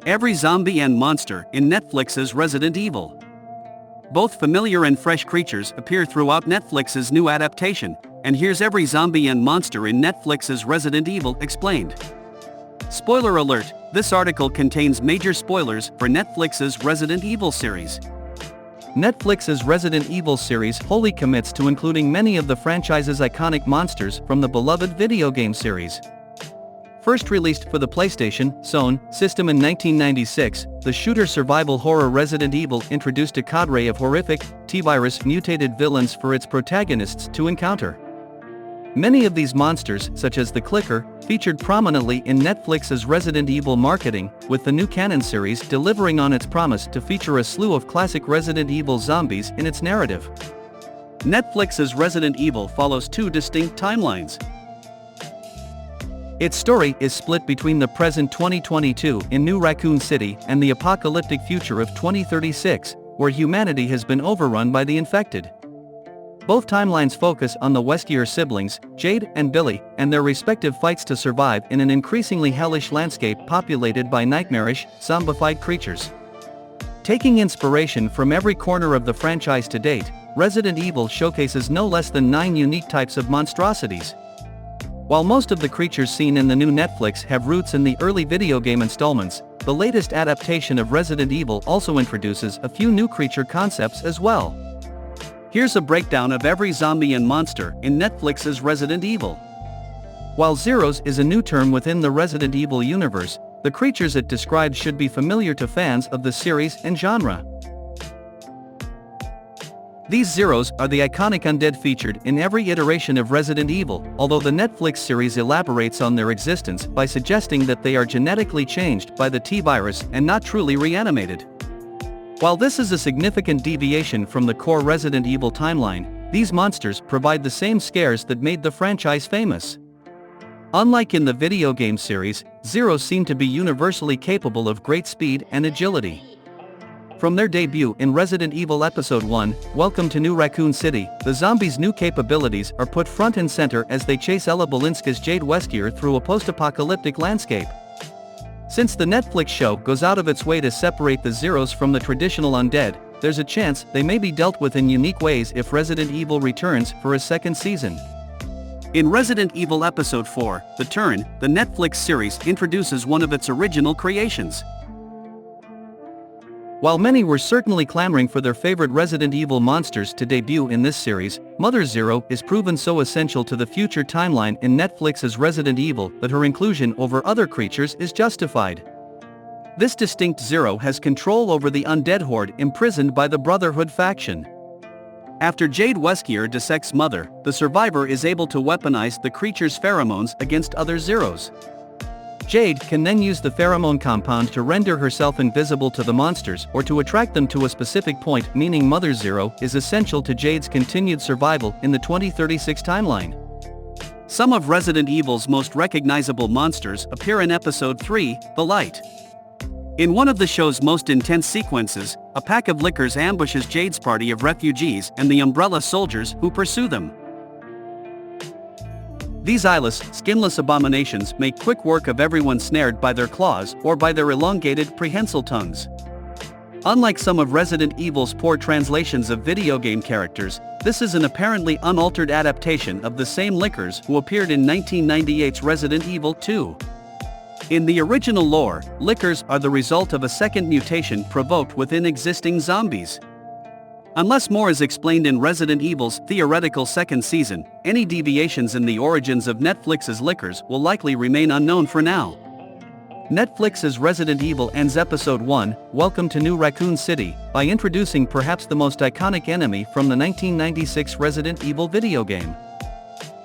every zombie and monster in Netflix's Resident Evil. Both familiar and fresh creatures appear throughout Netflix's new adaptation, and here's every zombie and monster in Netflix's Resident Evil explained. Spoiler alert, this article contains major spoilers for Netflix's Resident Evil series. Netflix's Resident Evil series wholly commits to including many of the franchise's iconic monsters from the beloved video game series. First released for the PlayStation PSONE system in 1996, the shooter survival horror Resident Evil introduced a cadre of horrific, T-virus mutated villains for its protagonists to encounter. Many of these monsters, such as the Clicker, featured prominently in Netflix's Resident Evil marketing, with the new canon series delivering on its promise to feature a slew of classic Resident Evil zombies in its narrative. Netflix's Resident Evil follows two distinct timelines. Its story is split between the present 2022 in New Raccoon City and the apocalyptic future of 2036, where humanity has been overrun by the infected. Both timelines focus on the Wesker siblings, Jade and Billy, and their respective fights to survive in an increasingly hellish landscape populated by nightmarish, zombified creatures. Taking inspiration from every corner of the franchise to date, Resident Evil showcases no less than 9 unique types of monstrosities. While most of the creatures seen in the new Netflix have roots in the early video game installments, the latest adaptation of Resident Evil also introduces a few new creature concepts as well. Here's a breakdown of every zombie and monster in Netflix's Resident Evil. While Zeros is a new term within the Resident Evil universe, the creatures it describes should be familiar to fans of the series and genre. These Zeros are the iconic undead featured in every iteration of Resident Evil, although the Netflix series elaborates on their existence by suggesting that they are genetically changed by the T-virus and not truly reanimated. While this is a significant deviation from the core Resident Evil timeline, these monsters provide the same scares that made the franchise famous. Unlike in the video game series, Zeros seem to be universally capable of great speed and agility. From their debut in Resident Evil Episode 1, Welcome to New Raccoon City, the zombies' new capabilities are put front and center as they chase Ella Balinska's Jade Wesker through a post-apocalyptic landscape. Since the Netflix show goes out of its way to separate the Zeros from the traditional undead, there's a chance they may be dealt with in unique ways if Resident Evil returns for a second season. In Resident Evil Episode 4, The Turn, the Netflix series introduces one of its original creations. While many were certainly clamoring for their favorite Resident Evil monsters to debut in this series, Mother Zero is proven so essential to the future timeline in Netflix's Resident Evil that her inclusion over other creatures is justified. This distinct Zero has control over the undead horde imprisoned by the Brotherhood faction. After Jade Wesker dissects Mother, the survivor is able to weaponize the creature's pheromones against other Zeros. Jade can then use the pheromone compound to render herself invisible to the monsters or to attract them to a specific point, meaning Mother Zero is essential to Jade's continued survival in the 2036 timeline. Some of Resident Evil's most recognizable monsters appear in Episode 3, The Light. In one of the show's most intense sequences, a pack of lickers ambushes Jade's party of refugees and the Umbrella soldiers who pursue them. These eyeless, skinless abominations make quick work of everyone snared by their claws or by their elongated, prehensile tongues. Unlike some of Resident Evil's poor translations of video game characters, this is an apparently unaltered adaptation of the same lickers who appeared in 1998's Resident Evil 2. In the original lore, lickers are the result of a second mutation provoked within existing zombies. Unless more is explained in Resident Evil's theoretical second season, any deviations in the origins of Netflix's lickers will likely remain unknown for now. Netflix's Resident Evil ends Episode 1, Welcome to New Raccoon City, by introducing perhaps the most iconic enemy from the 1996 Resident Evil video game.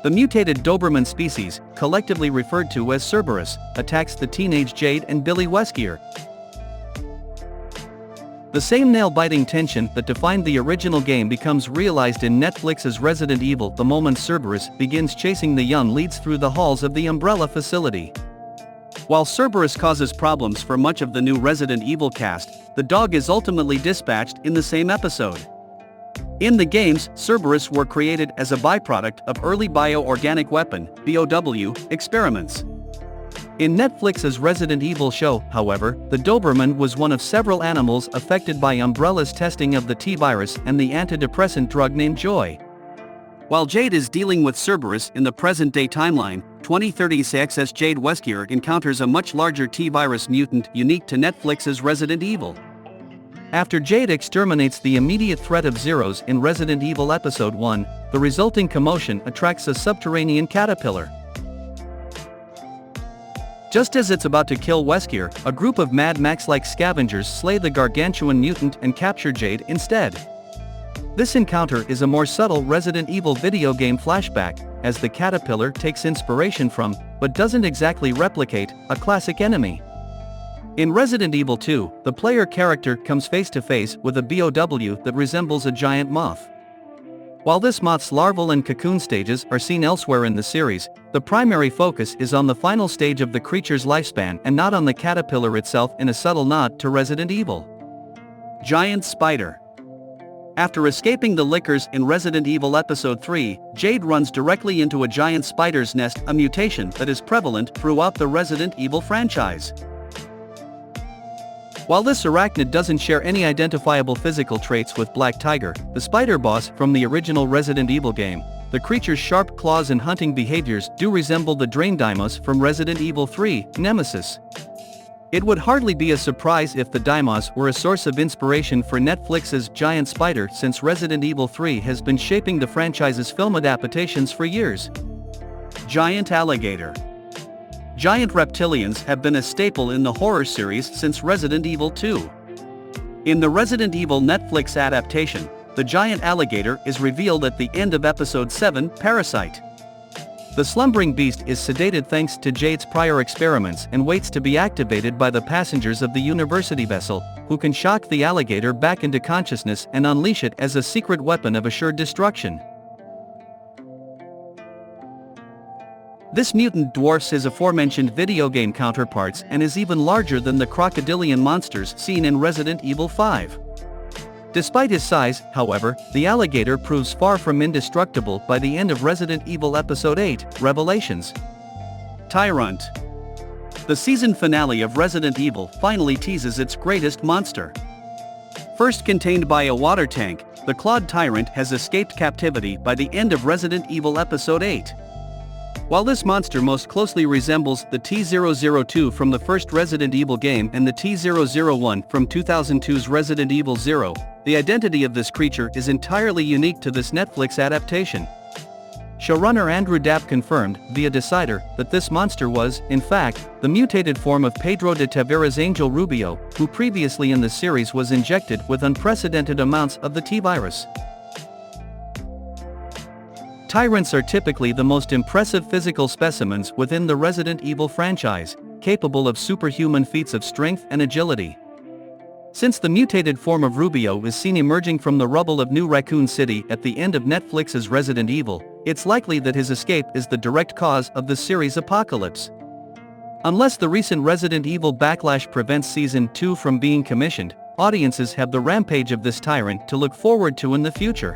The mutated Doberman species, collectively referred to as Cerberus, attacks the teenage Jade and Billy Wesker. The same nail-biting tension that defined the original game becomes realized in Netflix's Resident Evil the moment Cerberus begins chasing the young leads through the halls of the Umbrella facility. While Cerberus causes problems for much of the new Resident Evil cast, the dog is ultimately dispatched in the same episode. In the games, Cerberus were created as a byproduct of early bioorganic weapon (BOW) experiments. In Netflix's Resident Evil show, however, the Doberman was one of several animals affected by Umbrella's testing of the T-virus and the antidepressant drug named Joy. While Jade is dealing with Cerberus in the present-day timeline, 2030's XS Jade Weskier encounters a much larger T-virus mutant unique to Netflix's Resident Evil. After Jade exterminates the immediate threat of Zeros in Resident Evil Episode 1, the resulting commotion attracts a subterranean caterpillar. Just as it's about to kill Weskier, a group of Mad Max-like scavengers slay the gargantuan mutant and capture Jade instead. This encounter is a more subtle Resident Evil video game flashback, as the caterpillar takes inspiration from, but doesn't exactly replicate, a classic enemy. In Resident Evil 2, the player character comes face to face with a BOW that resembles a giant moth. While this moth's larval and cocoon stages are seen elsewhere in the series, the primary focus is on the final stage of the creature's lifespan and not on the caterpillar itself, in a subtle nod to Resident Evil. Giant Spider. After escaping the lickers in Resident Evil Episode 3, Jade runs directly into a giant spider's nest, a mutation that is prevalent throughout the Resident Evil franchise. While this arachnid doesn't share any identifiable physical traits with Black Tiger, the spider boss from the original Resident Evil game, the creature's sharp claws and hunting behaviors do resemble the Drain Deimos from Resident Evil 3, Nemesis. It would hardly be a surprise if the Deimos were a source of inspiration for Netflix's Giant Spider, since Resident Evil 3 has been shaping the franchise's film adaptations for years. Giant Alligator. Giant reptilians have been a staple in the horror series since Resident Evil 2. In the Resident Evil Netflix adaptation, the giant alligator is revealed at the end of Episode 7, Parasite. The slumbering beast is sedated thanks to Jade's prior experiments and waits to be activated by the passengers of the University vessel, who can shock the alligator back into consciousness and unleash it as a secret weapon of assured destruction. This mutant dwarfs his aforementioned video game counterparts and is even larger than the crocodilian monsters seen in Resident Evil 5. Despite his size, however, the alligator proves far from indestructible by the end of Resident Evil Episode 8, Revelations. Tyrant. The season finale of Resident Evil finally teases its greatest monster. First contained by a water tank, the clawed tyrant has escaped captivity by the end of Resident Evil Episode 8. While this monster most closely resembles the T-002 from the first Resident Evil game and the T-001 from 2002's Resident Evil 0, the identity of this creature is entirely unique to this Netflix adaptation. Showrunner Andrew Dapp confirmed, via Decider, that this monster was, in fact, the mutated form of Pedro de Tavera's angel Rubio, who previously in the series was injected with unprecedented amounts of the T-virus. Tyrants are typically the most impressive physical specimens within the Resident Evil franchise, capable of superhuman feats of strength and agility. Since the mutated form of Rubio is seen emerging from the rubble of New Raccoon City at the end of Netflix's Resident Evil, it's likely that his escape is the direct cause of the series' apocalypse. Unless the recent Resident Evil backlash prevents Season 2 from being commissioned, audiences have the rampage of this tyrant to look forward to in the future.